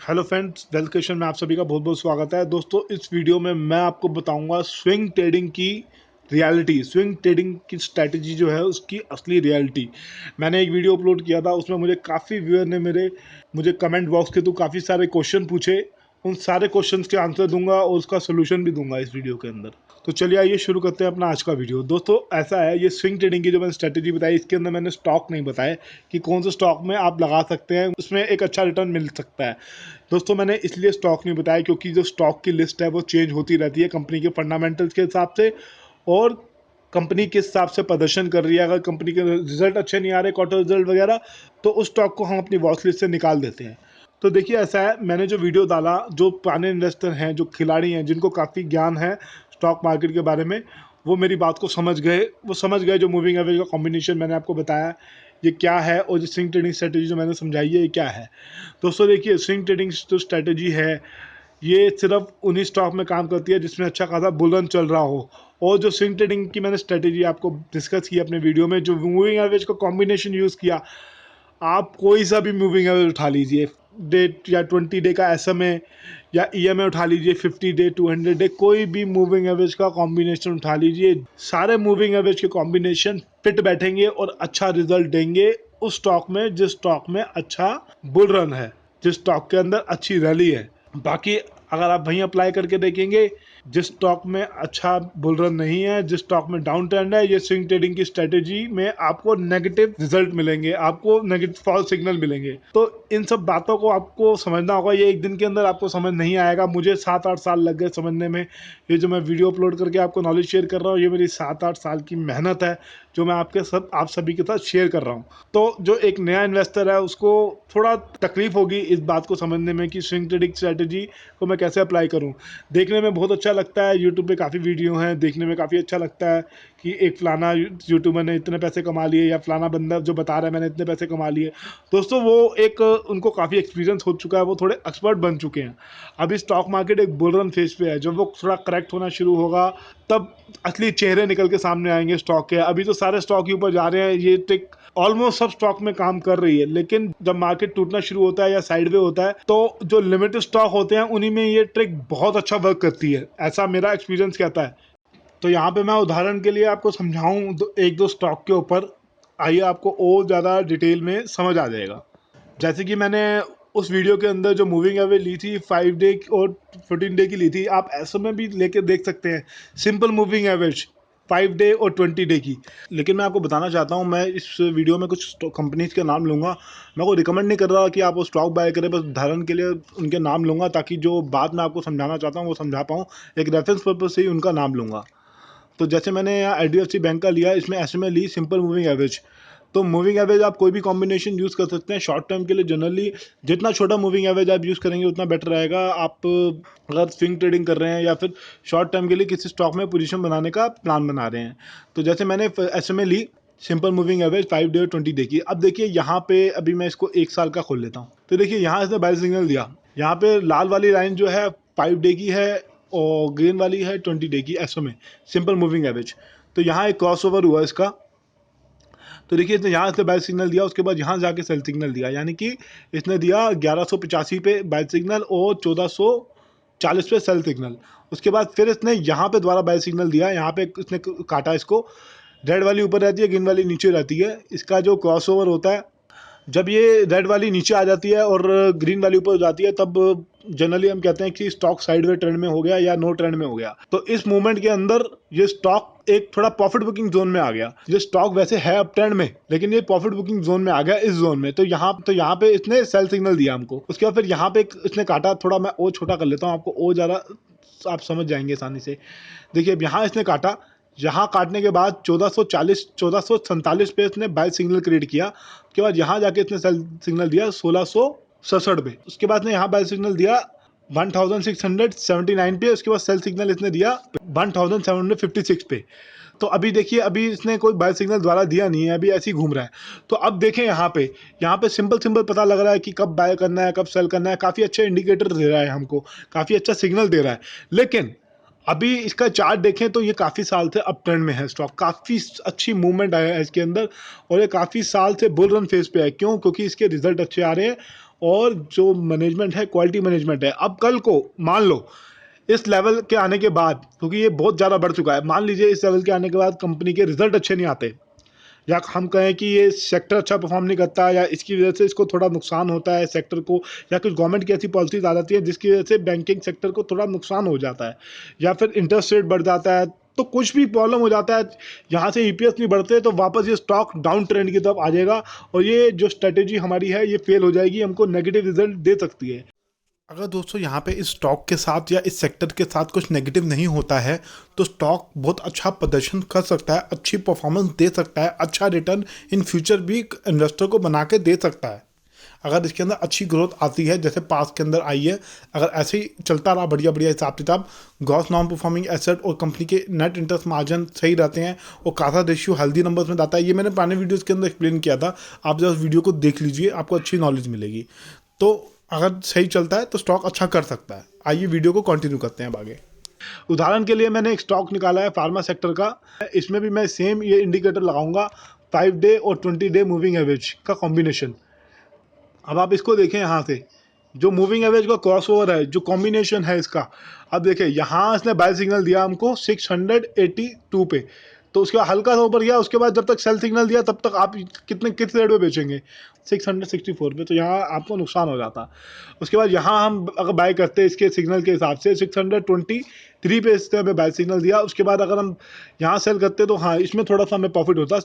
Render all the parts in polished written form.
Hello friends, wealth creation में आप सभी का बहुत बहुत स्वागत है। दोस्तों, इस वीडियो में मैं आपको बताऊंगा स्विंग ट्रेडिंग की रियलिटी, स्विंग ट्रेडिंग की स्ट्रैटेजी जो है उसकी असली रियलिटी। मैंने एक वीडियो अपलोड किया था, उसमें मुझे काफ़ी व्यूअर ने मुझे कमेंट बॉक्स के थ्रू काफ़ी सारे क्वेश्चन पूछे। उन सारे क्वेश्चंस के आंसर दूंगा और उसका सोल्यूशन भी दूंगा इस वीडियो के अंदर। तो चलिए आइए शुरू करते हैं अपना आज का वीडियो। दोस्तों, ऐसा है, ये स्विंग ट्रेडिंग की जो मैंने स्ट्रैटेजी बताई, इसके अंदर मैंने स्टॉक नहीं बताया कि कौन से स्टॉक में आप लगा सकते हैं, उसमें एक अच्छा रिटर्न मिल सकता है। दोस्तों, मैंने इसलिए स्टॉक नहीं बताया क्योंकि जो स्टॉक की लिस्ट है वो चेंज होती रहती है कंपनी के फंडामेंटल्स के हिसाब से, और कंपनी किस हिसाब से प्रदर्शन कर रही है। अगर कंपनी के रिजल्ट अच्छे नहीं आ रहे, क्वार्टर रिजल्ट वगैरह, तो उस स्टॉक को हम अपनी वॉच लिस्ट से निकाल देते हैं। तो देखिए, ऐसा है, मैंने जो वीडियो डाला, जो पुराने इन्वेस्टर हैं, जो खिलाड़ी हैं, जिनको काफ़ी ज्ञान है स्टॉक मार्केट के बारे में, वो मेरी बात को समझ गए। वो समझ गए जो मूविंग एवरेज का कॉम्बिनेशन मैंने आपको बताया ये क्या है, और जो स्विंग ट्रेडिंग स्ट्रेटेजी जो मैंने समझाई है ये क्या है। दोस्तों देखिए, स्विंग ट्रेडिंग जो स्ट्रेटेजी है ये सिर्फ उन्हीं स्टॉक में काम करती है जिसमें अच्छा खासा बुल रन चल रहा हो। और जो स्विंग ट्रेडिंग की मैंने स्ट्रेटेजी आपको डिस्कस की अपने वीडियो में, जो मूविंग एवरेज का कॉम्बिनेशन यूज़ किया, आप कोई सा भी मूविंग एवरेज उठा लीजिए, डेट या 20 डे का SMA, या EMA उठा लीजिए, 50 डे, 200 डे, कोई भी मूविंग एवरेज का कॉम्बिनेशन उठा लीजिए, सारे मूविंग एवरेज के कॉम्बिनेशन फिट बैठेंगे और अच्छा रिजल्ट देंगे उस स्टॉक में जिस स्टॉक में अच्छा बुल रन है, जिस स्टॉक के अंदर अच्छी रैली है। बाकी अगर आप वहीं अप्लाई करके देखेंगे, जिस स्टॉक में अच्छा बुल रन नहीं है, जिस स्टॉक में डाउन ट्रेंड है, ये स्विंग ट्रेडिंग की स्ट्रेटेजी में आपको नेगेटिव रिजल्ट मिलेंगे, आपको नेगेटिव फॉल सिग्नल मिलेंगे। तो इन सब बातों को आपको समझना होगा। ये एक दिन के अंदर आपको समझ नहीं आएगा। मुझे 7-8 साल लग गए समझने में। ये जो मैं वीडियो अपलोड करके आपको नॉलेज शेयर कर रहा हूँ, ये मेरी 7-8 साल की मेहनत है जो मैं आप सभी के साथ शेयर कर रहा हूँ। तो जो एक नया इन्वेस्टर है उसको थोड़ा तकलीफ होगी इस बात को समझने में कि स्विंग ट्रेडिंग स्ट्रेटेजी को मैं कैसे अप्लाई करूं। देखने में बहुत अच्छा लगता है, यूट्यूब पे काफ़ी वीडियो हैं, देखने में काफ़ी अच्छा लगता है कि एक फलाना यूट्यूबर ने इतने पैसे कमा लिए, या फलाना बंदा जो बता रहा है मैंने इतने पैसे कमा लिए। दोस्तों, वो एक उनको काफ़ी एक्सपीरियंस हो चुका है, वो थोड़े एक्सपर्ट बन चुके हैं। अभी स्टॉक मार्केट एक बुल रन फेज पे है, जब वो थोड़ा करेक्ट होना शुरू होगा तब असली चेहरे निकल के सामने आएंगे स्टॉक के। अभी तो सारे स्टॉक के ऊपर जा रहे हैं, ये ट्रिक ऑलमोस्ट सब स्टॉक में काम कर रही है, लेकिन जब मार्केट टूटना शुरू होता है या साइडवे होता है, तो जो लिमिटेड स्टॉक होते हैं उन्हीं में ये ट्रिक बहुत अच्छा वर्क करती है, ऐसा मेरा एक्सपीरियंस कहता है। तो यहाँ पे मैं उदाहरण के लिए आपको समझाऊं एक दो स्टॉक के ऊपर, आइए आपको और ज़्यादा डिटेल में समझ आ जाएगा। जैसे कि मैंने उस वीडियो के अंदर जो मूविंग एवरेज ली थी 5 डे और 14 डे की ली थी, आप ऐसे में भी लेके देख सकते हैं, सिंपल मूविंग एवरेज 5 डे और 20 डे की। लेकिन मैं आपको बताना चाहता हूँ, मैं इस वीडियो में कुछ कंपनीज के नाम लूँगा। मैं को रिकमेंड नहीं कर रहा कि आप वो स्टॉक बाय करें, बस उदाहरण के लिए उनके नाम लूँगा ताकि जो बात मैं आपको समझाना चाहता हूँ वो समझा पाऊँ। एक रेफरेंस पर्पज से ही उनका नाम लूँगा। तो जैसे मैंने यहाँ HDFC बैंक का लिया, इसमें SMA ली सिंपल मूविंग एवरेज। तो मूविंग एवरेज आप कोई भी कॉम्बिनेशन यूज़ कर सकते हैं शॉर्ट टर्म के लिए। जनरली जितना छोटा मूविंग एवरेज आप यूज़ करेंगे उतना बेटर रहेगा। आप अगर स्विंग ट्रेडिंग कर रहे हैं या फिर शॉर्ट टर्म के लिए किसी स्टॉक में पोजीशन बनाने का प्लान बना रहे हैं, तो जैसे मैंने SMA ली सिंपल मूविंग एवरेज 5 डे और 20 डे की। अब देखिए यहाँ पे अभी मैं इसको 1 साल का खोल लेता हूँ। तो देखिए यहाँ इसने बाय सिग्नल दिया, यहाँ पे लाल वाली लाइन जो है 5 डे की है और ग्रीन वाली है 20 डे की SMA सिंपल मूविंग एवरेज। तो यहाँ एक क्रॉस ओवर हुआ इसका। तो देखिए, इसने यहाँ से बाय सिग्नल दिया, उसके बाद यहाँ जाके सेल सिग्नल दिया, यानी कि इसने दिया 1185 पे बाय सिग्नल और 1440 पे सेल सिग्नल। उसके बाद फिर इसने यहाँ पे दोबारा बाय सिग्नल दिया, यहाँ पे इसने काटा इसको। रेड वाली ऊपर रहती है, ग्रीन वाली नीचे रहती है। इसका जो क्रॉस ओवर होता है, जब ये रेड वाली नीचे आ जाती है और ग्रीन वाली ऊपर हो जाती है, तब जनरली हम कहते हैं कि स्टॉक साइडवे ट्रेंड में हो गया या नो ट्रेंड में हो गया। तो इस मूवमेंट के अंदर ये स्टॉक एक थोड़ा प्रॉफिट बुकिंग जोन में आ गया। ये स्टॉक वैसे है अप ट्रेंड में, लेकिन ये प्रॉफिट बुकिंग जोन में आ गया, इस जोन में। तो यहाँ पे इसने सेल सिग्नल दिया हमको। उसके बाद फिर यहाँ पे इसने काटा, थोड़ा मैं और छोटा कर लेता हूँ आपको और ज़्यादा आप समझ जाएंगे आसानी से। देखिए, अब यहाँ इसने काटा, यहाँ काटने के बाद 1447 पे इसने बाय सिग्नल क्रिएट किया। उसके बाद यहाँ जाके इसने सेल सिग्नल दिया 1667 पे। उसके बाद ने यहाँ बाय सिग्नल दिया 1679 पे। उसके बाद सेल सिग्नल इसने दिया 1756 पे। तो अभी देखिए, अभी इसने कोई बाय सिग्नल द्वारा दिया नहीं है, अभी ऐसे ही घूम रहा है। तो अब देखें यहाँ पे सिंपल पता लग रहा है कि कब बाय करना है, कब सेल करना है। काफ़ी अच्छे इंडिकेटर दे रहा है हमको, काफ़ी अच्छा सिग्नल दे रहा है। लेकिन अभी इसका चार्ट देखें तो ये काफ़ी साल से अप ट्रेंड में है स्टॉक, काफ़ी अच्छी मूवमेंट आया है इसके अंदर, और ये काफ़ी साल से बुल रन फेज पे है। क्यों? क्योंकि इसके रिजल्ट अच्छे आ रहे हैं और जो मैनेजमेंट है, क्वालिटी मैनेजमेंट है। अब कल को मान लो इस लेवल के आने के बाद, क्योंकि ये बहुत ज़्यादा बढ़ चुका है, मान लीजिए इस लेवल के आने के बाद कंपनी के रिजल्ट अच्छे नहीं आते, या हम कहें कि ये सेक्टर अच्छा परफॉर्म नहीं करता, या इसकी वजह से इसको थोड़ा नुकसान होता है सेक्टर को, या कुछ गवर्नमेंट की ऐसी पॉलिसीज आ जाती है जिसकी वजह से बैंकिंग सेक्टर को थोड़ा नुकसान हो जाता है, या फिर इंटरेस्ट रेट बढ़ जाता है, तो कुछ भी प्रॉब्लम हो जाता है, यहाँ से ईपीएस नहीं बढ़ते, तो वापस ये स्टॉक डाउन ट्रेंड की तरफ आ जाएगा और ये जो स्ट्रेटेजी हमारी है ये फेल हो जाएगी, हमको नेगेटिव रिजल्ट दे सकती है। अगर दोस्तों यहाँ पे इस स्टॉक के साथ या इस सेक्टर के साथ कुछ नेगेटिव नहीं होता है तो स्टॉक बहुत अच्छा प्रदर्शन कर सकता है, अच्छी परफॉर्मेंस दे सकता है, अच्छा रिटर्न इन फ्यूचर भी इन्वेस्टर को बना के दे सकता है। अगर इसके अंदर अच्छी ग्रोथ आती है जैसे पास के अंदर आई है, अगर ऐसे ही चलता रहा बढ़िया बढ़िया हिसाब किताब, ग्रॉस नॉन परफॉर्मिंग एसेट और कंपनी के नेट इंटरेस्ट मार्जिन सही रहते हैं और कासा रेशियो हेल्दी नंबर्स में जाता है, ये मैंने पुराने वीडियोज़ के अंदर एक्सप्लेन किया था, आप जब वीडियो को देख लीजिए आपको अच्छी नॉलेज मिलेगी। तो अगर सही चलता है तो स्टॉक अच्छा कर सकता है। आइए वीडियो को कंटिन्यू करते हैं अब आगे। उदाहरण के लिए मैंने एक स्टॉक निकाला है फार्मा सेक्टर का, इसमें भी मैं सेम ये इंडिकेटर लगाऊंगा 5 डे और 20 डे मूविंग एवरेज का कॉम्बिनेशन। अब आप इसको देखें, यहाँ से जो मूविंग एवरेज का क्रॉसओवर है, जो कॉम्बिनेशन है इसका, अब देखिए यहाँ इसने बाय सिग्नल दिया हमको 682 पे, तो उसके बाद हल्का सा ऊपर गया, उसके बाद जब तक सेल सिग्नल दिया तब तक आप किस रेट पे बेचेंगे, 664 पे, तो यहाँ आपको नुकसान हो जाता। उसके बाद यहाँ हम अगर बाय करते हैं इसके सिग्नल के हिसाब से 623 पे इसने हमें बाय सिग्नल दिया, उसके बाद अगर हम यहाँ सेल करते तो हाँ इसमें थोड़ा सा हमें प्रॉफिट होता।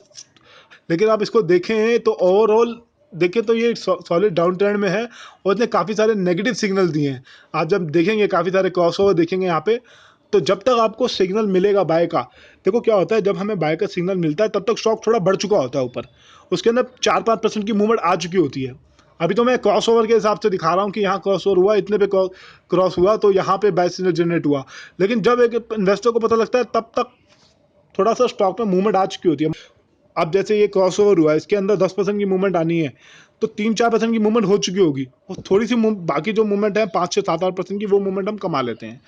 लेकिन आप इसको देखें तो ओवरऑल देखें तो ये सॉलिड डाउन ट्रेंड में है और इसने काफ़ी सारे नेगेटिव सिग्नल दिए हैं। आप जब देखेंगे काफ़ी सारे क्रॉसओवर देखेंगे यहाँ पे, तो जब तक आपको सिग्नल मिलेगा बाय का, देखो क्या होता है जब हमें बाय का सिग्नल मिलता है तब तक स्टॉक थोड़ा बढ़ चुका होता है ऊपर, उसके अंदर 4-5% की मूवमेंट आ चुकी होती है। अभी तो मैं क्रॉसओवर के हिसाब से दिखा रहा हूँ कि यहाँ क्रॉसओवर हुआ, इतने पे क्रॉस हुआ तो यहाँ पे बाय सिग्नल जनरेट हुआ, लेकिन जब एक इन्वेस्टर को पता लगता है तब तक थोड़ा सा स्टॉक में मूवमेंट आ चुकी होती है। अब जैसे ये क्रॉसओवर हुआ, इसके अंदर 10% की मूवमेंट आनी है तो 3-4% की मूवमेंट हो चुकी होगी, और थोड़ी सी बाकी जो मूवमेंट है 5 से 7-8% की, वो मूवमेंट हम कमा लेते हैं।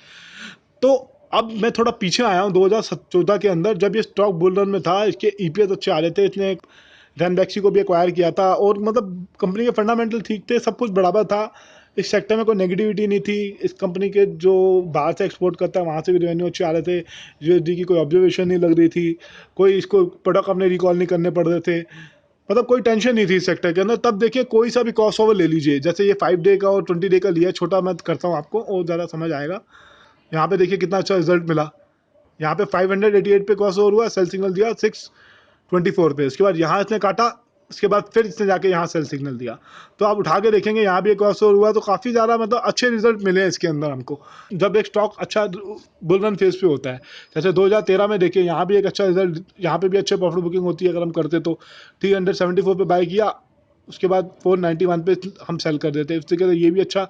तो अब मैं थोड़ा पीछे आया हूँ 2014 के अंदर, जब ये स्टॉक बुल रन में था, इसके ईपीएस अच्छे आ रहे थे, इसने रैनबैक्सी को भी एक्वायर किया था और मतलब कंपनी के फंडामेंटल ठीक थे, सब कुछ बराबर था, इस सेक्टर में कोई नेगेटिविटी नहीं थी। इस कंपनी के जो बाहर से एक्सपोर्ट करता है वहाँ से भी रेवेन्यू अच्छे आ रहे थे, यूएसडी की कोई ऑब्जर्वेशन नहीं लग रही थी, कोई इसको प्रोडक्ट अपने रिकॉल नहीं करने पड़ रहे थे, मतलब कोई टेंशन नहीं थी इस सेक्टर के अंदर। तब देखिए कोई सा भी क्रॉस ओवर ले लीजिए, जैसे ये 5 डे का और 20 डे का लिया, छोटा मैं करता हूँ आपको और ज़्यादा समझ आएगा। यहाँ पे देखिए कितना अच्छा रिजल्ट मिला, यहाँ पे 588 पे क्रॉस ओवर हुआ, सेल सिग्नल दिया 624 पे, उसके बाद यहाँ इसने काटा, उसके बाद फिर इसने जाके यहाँ सेल सिग्नल दिया, तो आप उठा के देखेंगे यहाँ भी एक क्रॉस ओवर हुआ, तो काफ़ी ज़्यादा मतलब अच्छे रिजल्ट मिले हैं इसके अंदर हमको, जब एक स्टॉक अच्छा बुल रन फेज पे होता है। जैसे 2013 में देखिए यहाँ भी एक अच्छा रिजल्ट, यहाँ पे भी अच्छे प्रॉफिट बुकिंग होती है अगर हम करते तो 374 पे बाय किया, उसके बाद 491 पे हम सेल कर देते, इस तरीके से ये भी अच्छा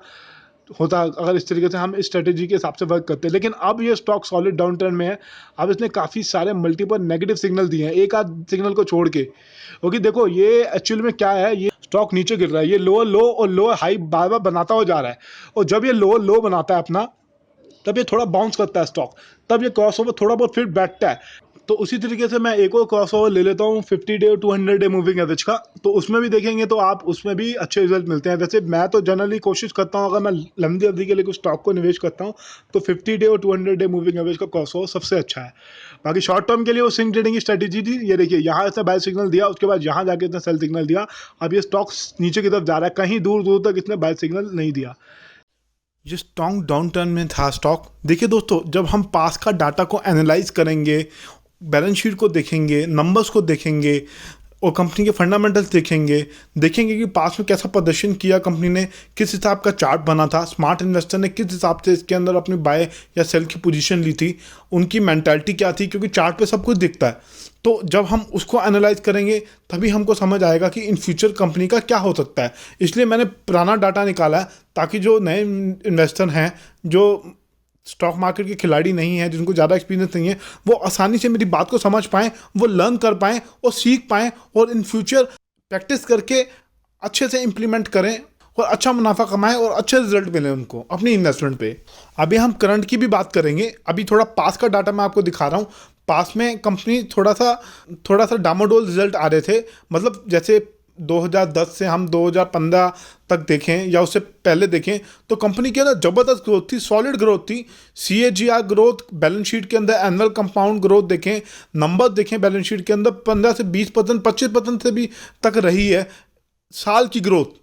होता अगर इस तरीके से हम इस स्ट्रेटेजी के हिसाब से वर्क करते हैं। लेकिन अब ये स्टॉक सॉलिड डाउन ट्रेंड में है, अब इसने काफ़ी सारे मल्टीपल नेगेटिव सिग्नल दिए हैं एक आध सिग्नल को छोड़ के, क्योंकि देखो ये एक्चुअल में क्या है, ये स्टॉक नीचे गिर रहा है, ये लोअर लो और लोअर हाई बार बार बनाता हुआ जा रहा है, और जब ये लोअर लो बनाता है अपना तब ये थोड़ा बाउंस करता है स्टॉक, तब ये क्रॉसओवर थोड़ा बहुत फिर बैठता है। तो उसी तरीके से मैं एक और क्रॉसओवर ले लेता हूँ 50 डे और 200 डे मूविंग एवरेज का, तो उसमें भी देखेंगे तो आप उसमें भी अच्छे रिजल्ट मिलते हैं। वैसे मैं तो जनरली कोशिश करता हूँ अगर मैं लंबी अवधि के लिए कुछ स्टॉक को निवेश करता हूँ तो 50 डे और 200 डे मूविंग एवरेज का क्रॉसओवर सबसे अच्छा है। बाकी शॉर्ट टर्म के लिए वो स्विंग ट्रेडिंग की स्ट्रेटेजी थी, ये देखिए यहाँ इसने बाय सिग्नल दिया, उसके बाद यहाँ जाके इसने सेल सिग्नल दिया, अब ये स्टॉक नीचे की तरफ जा रहा है, कहीं दूर दूर तक इसने बाय सिग्नल नहीं दिया। ये स्ट्रॉन्ग डाउन टर्न में था स्टॉक। देखिए दोस्तों, जब हम पास का डाटा को एनालाइज करेंगे, बैलेंस शीट को देखेंगे, नंबर्स को देखेंगे और कंपनी के फंडामेंटल्स देखेंगे कि पास में कैसा प्रदर्शन किया कंपनी ने, किस हिसाब का चार्ट बना था, स्मार्ट इन्वेस्टर ने किस हिसाब से इसके अंदर अपनी बाय या सेल की पोजीशन ली थी, उनकी मेंटालिटी क्या थी, क्योंकि चार्ट पे सब कुछ दिखता है। तो जब हम उसको एनालाइज करेंगे तभी हमको समझ आएगा कि इन फ्यूचर कंपनी का क्या हो सकता है। इसलिए मैंने पुराना डाटा निकाला है ताकि जो नए इन्वेस्टर हैं, जो स्टॉक मार्केट के खिलाड़ी नहीं हैं, जिनको ज़्यादा एक्सपीरियंस नहीं है, वो आसानी से मेरी बात को समझ पाएँ, वो लर्न कर पाएँ और सीख पाएँ और इन फ्यूचर प्रैक्टिस करके अच्छे से इम्प्लीमेंट करें और अच्छा मुनाफा कमाएं और अच्छे रिजल्ट मिले उनको अपनी इन्वेस्टमेंट पे। अभी हम करंट की भी बात करेंगे। अभी थोड़ा पास का डाटा मैं आपको दिखा रहा हूँ। पास में कंपनी थोड़ा सा डामाडोल रिजल्ट आ रहे थे, मतलब जैसे 2010 से हम 2015 तक देखें या उससे पहले देखें तो कंपनी के अंदर ज़बरदस्त ग्रोथ थी, सॉलिड ग्रोथ थी। CAGR ग्रोथ बैलेंस शीट के अंदर, एनुअल कंपाउंड ग्रोथ देखें, नंबर देखें बैलेंस शीट के अंदर 15 से 20%, 25% से भी तक रही है साल की ग्रोथ।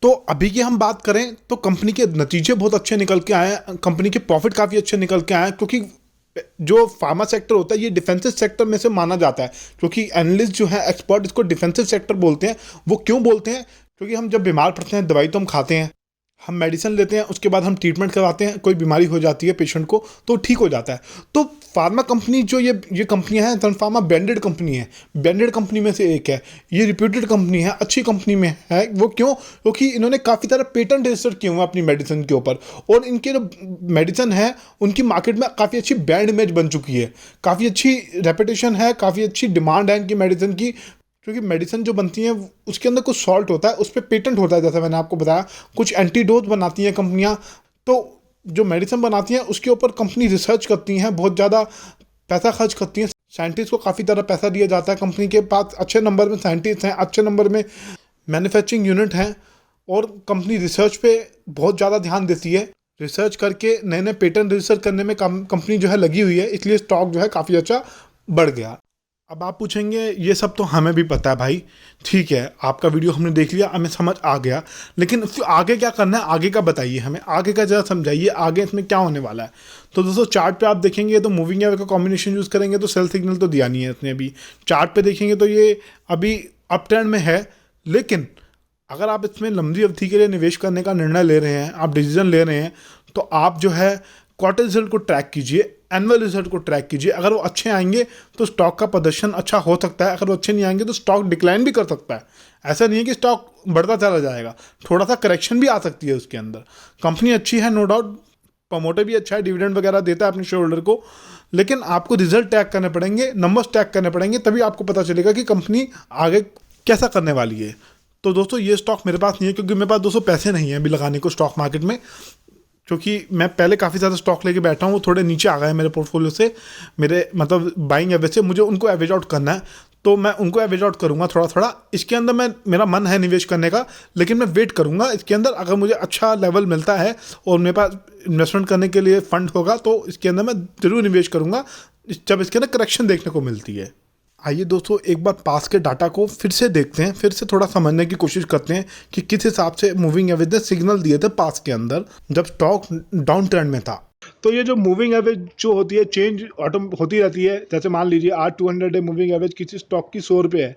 तो अभी की हम बात करें तो कंपनी के नतीजे बहुत अच्छे निकल के आए हैं, कंपनी के प्रॉफिट काफ़ी अच्छे निकल के आए हैं, क्योंकि जो फार्मा सेक्टर होता है ये डिफेंसिव सेक्टर में से माना जाता है। क्योंकि एनालिस्ट जो है, एक्सपर्ट, इसको डिफेंसिव सेक्टर बोलते हैं। वो क्यों बोलते हैं? क्योंकि हम जब बीमार पड़ते हैं दवाई तो हम खाते हैं, हम मेडिसिन लेते हैं, उसके बाद हम ट्रीटमेंट करवाते हैं, कोई बीमारी हो जाती है पेशेंट को तो ठीक हो जाता है। तो फार्मा कंपनी जो ये कंपनियां हैं, सन फार्मा ब्रांडेड कंपनी है, ब्रांडेड कंपनी में से एक है, ये रिप्यूटेड कंपनी है, अच्छी कंपनी में है। वो क्यों? क्योंकि इन्होंने काफ़ी सारे पेटेंट रजिस्टर किए हुए हैं अपनी मेडिसिन के ऊपर, और इनके जो मेडिसिन है उनकी मार्केट में काफ़ी अच्छी ब्रांड इमेज बन चुकी है, काफ़ी अच्छी रेपुटेशन है, काफ़ी अच्छी डिमांड है इनकी मेडिसिन की। क्योंकि मेडिसिन जो बनती है उसके अंदर कुछ सॉल्ट होता है, उस पर पेटेंट होता है, जैसा मैंने आपको बताया। कुछ एंटीडोट बनाती हैं कंपनियां, तो जो मेडिसिन बनाती हैं उसके ऊपर कंपनी रिसर्च करती हैं, बहुत ज़्यादा पैसा खर्च करती हैं। साइंटिस्ट को काफ़ी ज़्यादा पैसा दिया जाता है, कंपनी के पास अच्छे नंबर में साइंटिस्ट हैं, अच्छे नंबर में मैन्युफैक्चरिंग यूनिट हैं, और कंपनी रिसर्च पे बहुत ज़्यादा ध्यान देती है। रिसर्च करके नए नए पेटेंट रजिस्टर करने में कंपनी जो है लगी हुई है, इसलिए स्टॉक जो है काफ़ी अच्छा बढ़ गया। अब आप पूछेंगे ये सब तो हमें भी पता है भाई, ठीक है, आपका वीडियो हमने देख लिया, हमें समझ आ गया, लेकिन फिर आगे क्या करना है, आगे का बताइए हमें, आगे का ज़रा समझाइए, आगे इसमें क्या होने वाला है। तो दोस्तों चार्ट पे आप देखेंगे तो मूविंग एवरेज का कॉम्बिनेशन यूज़ करेंगे तो सेल सिग्नल तो दिया नहीं है इसने अभी। चार्ट पे देखेंगे तो ये अभी अप ट्रेंड में है, लेकिन अगर आप इसमें लंबी अवधि के लिए निवेश करने का निर्णय ले रहे हैं, आप डिसीजन ले रहे हैं, तो आप जो है क्वार्टर रिजल्ट को ट्रैक कीजिए, एनुअल रिजल्ट को ट्रैक कीजिए। अगर वो अच्छे आएंगे तो स्टॉक का प्रदर्शन अच्छा हो सकता है, अगर वो अच्छे नहीं आएंगे तो स्टॉक डिक्लाइन भी कर सकता है। ऐसा नहीं है कि स्टॉक बढ़ता चला जाएगा, थोड़ा सा करेक्शन भी आ सकती है उसके अंदर। कंपनी अच्छी है, नो डाउट, प्रमोटर भी अच्छा है, डिविडेंड वगैरह देता है अपने शेयर होल्डर को, लेकिन आपको रिजल्ट ट्रैक करने पड़ेंगे, नंबर्स ट्रैक करने पड़ेंगे, तभी आपको पता चलेगा कि कंपनी आगे कैसा करने वाली है। तो दोस्तों ये स्टॉक मेरे पास नहीं है, क्योंकि मेरे पास दोस्तों पैसे नहीं है अभी लगाने को स्टॉक मार्केट में, क्योंकि मैं पहले काफ़ी ज़्यादा स्टॉक लेके बैठा हूँ, वो थोड़े नीचे आ गए हैं मेरे पोर्टफोलियो से, मेरे मतलब बाइंग एवरेज से। मुझे उनको एवरेज आउट करना है, तो मैं उनको एवरेज आउट करूँगा थोड़ा थोड़ा। इसके अंदर मेरा मन है निवेश करने का, लेकिन मैं वेट करूँगा इसके अंदर। अगर मुझे अच्छा लेवल मिलता है और मेरे पास इन्वेस्टमेंट करने के लिए फंड होगा तो इसके अंदर मैं ज़रूर निवेश करूँगा, जब इसके अंदर करेक्शन देखने को मिलती है। आइए दोस्तों एक बार पास के डाटा को फिर से देखते हैं, फिर से थोड़ा समझने की कोशिश करते हैं कि किस हिसाब से मूविंग एवरेज ने सिग्नल दिए थे पास के अंदर जब स्टॉक डाउन ट्रेंड में था। तो ये जो मूविंग एवरेज जो होती है चेंज ऑटो होती रहती है। जैसे मान लीजिए आज 200 डे मूविंग एवरेज किसी स्टॉक की 100 रुपये है,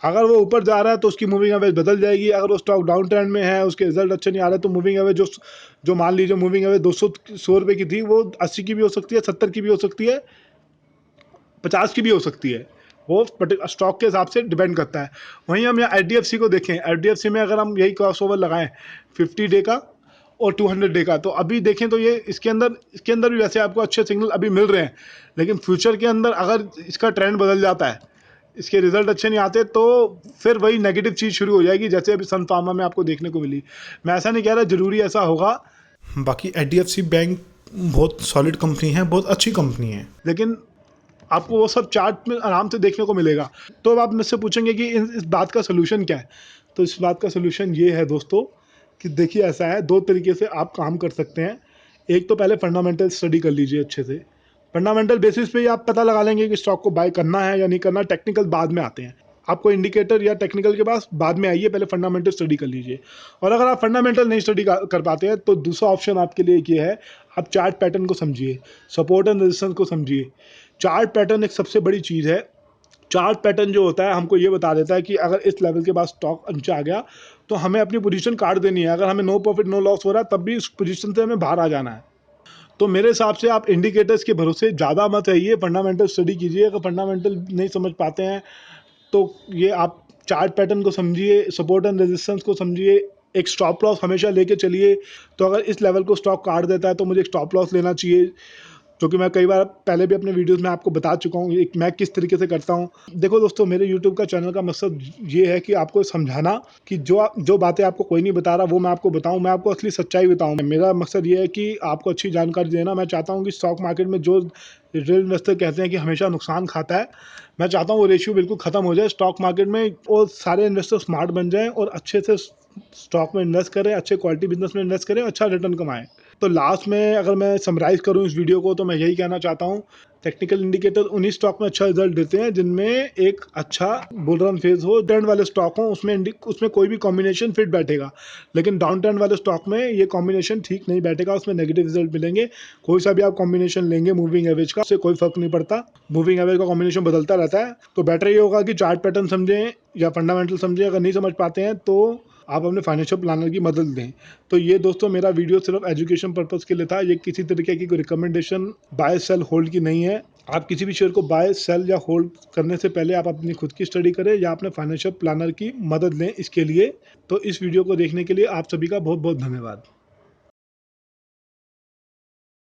अगर वो ऊपर जा रहा है तो उसकी मूविंग एवरेज बदल जाएगी। अगर वो स्टॉक डाउन ट्रेंड में है, उसके रिजल्ट अच्छे नहीं आ रहे, तो मूविंग एवरेज जो मान लीजिए मूविंग एवरेज 100 रुपये की थी, वो 80 की भी हो सकती है, 70 की भी हो सकती है, 50 की भी हो सकती है। वो स्टॉक के हिसाब से डिपेंड करता है। वहीं हम यहाँ HDFC को देखें, HDFC में अगर हम यही क्रॉस ओवर लगाएं 50 डे का और 200 डे का, तो अभी देखें तो ये इसके अंदर भी वैसे आपको अच्छे सिग्नल अभी मिल रहे हैं, लेकिन फ्यूचर के अंदर अगर इसका ट्रेंड बदल जाता है, इसके रिजल्ट अच्छे नहीं आते, तो फिर वही नेगेटिव चीज़ शुरू हो जाएगी, जैसे अभी सन फार्मा में आपको देखने को मिली। मैं ऐसा नहीं कह रहा ज़रूरी ऐसा होगा, बाकी HDFC बैंक बहुत सॉलिड कंपनी है, बहुत अच्छी कंपनी है, लेकिन आपको वो सब चार्ट में आराम से देखने को मिलेगा। तो अब आप मुझसे पूछेंगे कि इस बात का सोल्यूशन क्या है? तो इस बात का सोल्यूशन ये है दोस्तों कि देखिए ऐसा है, दो तरीके से आप काम कर सकते हैं। एक तो पहले फंडामेंटल स्टडी कर लीजिए अच्छे से, फंडामेंटल बेसिस पे ही आप पता लगा लेंगे कि स्टॉक को बाय करना है या नहीं करना। टेक्निकल बाद में आते हैं, आपको इंडिकेटर या टेक्निकल के पास बाद में आइए, पहले फंडामेंटल स्टडी कर लीजिए। और अगर आप फंडामेंटल नहीं स्टडी कर पाते हैं तो दूसरा ऑप्शन आपके लिए ये है, आप चार्ट पैटर्न को समझिए, सपोर्ट एंड रेजिस्टेंस को समझिए। चार्ट पैटर्न एक सबसे बड़ी चीज़ है। चार्ट पैटर्न जो होता है हमको ये बता देता है कि अगर इस लेवल के बाद स्टॉक नीचे आ गया तो हमें अपनी पोजीशन काट देनी है। अगर हमें नो प्रॉफिट नो लॉस हो रहा है तब भी उस पोजीशन से हमें बाहर आ जाना है। तो मेरे हिसाब से आप इंडिकेटर्स के भरोसे ज़्यादा मत रहिए, फंडामेंटल स्टडी कीजिए। अगर फंडामेंटल नहीं समझ पाते हैं तो ये आप चार्ट पैटर्न को समझिए, सपोर्ट एंड रेजिस्टेंस को समझिए, एक स्टॉप लॉस हमेशा लेके चलिए। तो अगर इस लेवल को स्टॉक काट देता है तो मुझे एक स्टॉप लॉस लेना चाहिए। जो कि मैं कई बार पहले भी अपने वीडियोस में आपको बता चुका हूँ मैं किस तरीके से करता हूँ। देखो दोस्तों, मेरे यूट्यूब का चैनल का मकसद ये है कि आपको समझाना कि जो बातें आपको कोई नहीं बता रहा वो मैं आपको बताऊँ, मैं आपको असली सच्चाई बताऊँ। मेरा मकसद ये है कि आपको अच्छी जानकारी देना। मैं चाहता हूँ कि स्टॉक मार्केट में जो रियल इन्वेस्टर कहते हैं कि हमेशा नुकसान खाता है, मैं चाहता हूँ वो रेशियो बिल्कुल ख़त्म हो जाए स्टॉक मार्केट में, और सारे इन्वेस्टर स्मार्ट बन जाएं और अच्छे से स्टॉक में इन्वेस्ट करें, अच्छे क्वालिटी बिजनेस में इन्वेस्ट करें, अच्छा रिटर्न कमाएं। तो लास्ट में अगर मैं समराइज़ करूं इस वीडियो को, तो मैं यही कहना चाहता हूं, टेक्निकल इंडिकेटर उन्हीं स्टॉक में अच्छा रिजल्ट देते हैं जिनमें एक अच्छा बुल रन फेज हो, ट्रेंड वाले स्टॉक हो, उसमें कोई भी कॉम्बिनेशन फिट बैठेगा। लेकिन डाउन ट्रेंड वाले स्टॉक में ये कॉम्बिनेशन ठीक नहीं बैठेगा, उसमें नेगेटिव रिजल्ट मिलेंगे। कोई सा भी आप कॉम्बिनेशन लेंगे मूविंग एवरेज का, उससे कोई फर्क नहीं पड़ता, मूविंग एवरेज का कॉम्बिनेशन बदलता रहता है। तो बेटर ये होगा कि चार्ट पैटर्न समझें या फंडामेंटल समझें। अगर नहीं समझ पाते हैं तो आप अपने फाइनेंशियल प्लानर की मदद लें। तो ये दोस्तों मेरा वीडियो सिर्फ एजुकेशन पर्पस के लिए था, ये किसी तरीके की कोई रिकमेंडेशन बाय सेल होल्ड की नहीं है। आप किसी भी शेयर को बाय सेल या होल्ड करने से पहले आप अपनी खुद की स्टडी करें या अपने फाइनेंशियल प्लानर की मदद लें इसके लिए। तो इस वीडियो को देखने के लिए आप सभी का बहुत बहुत धन्यवाद।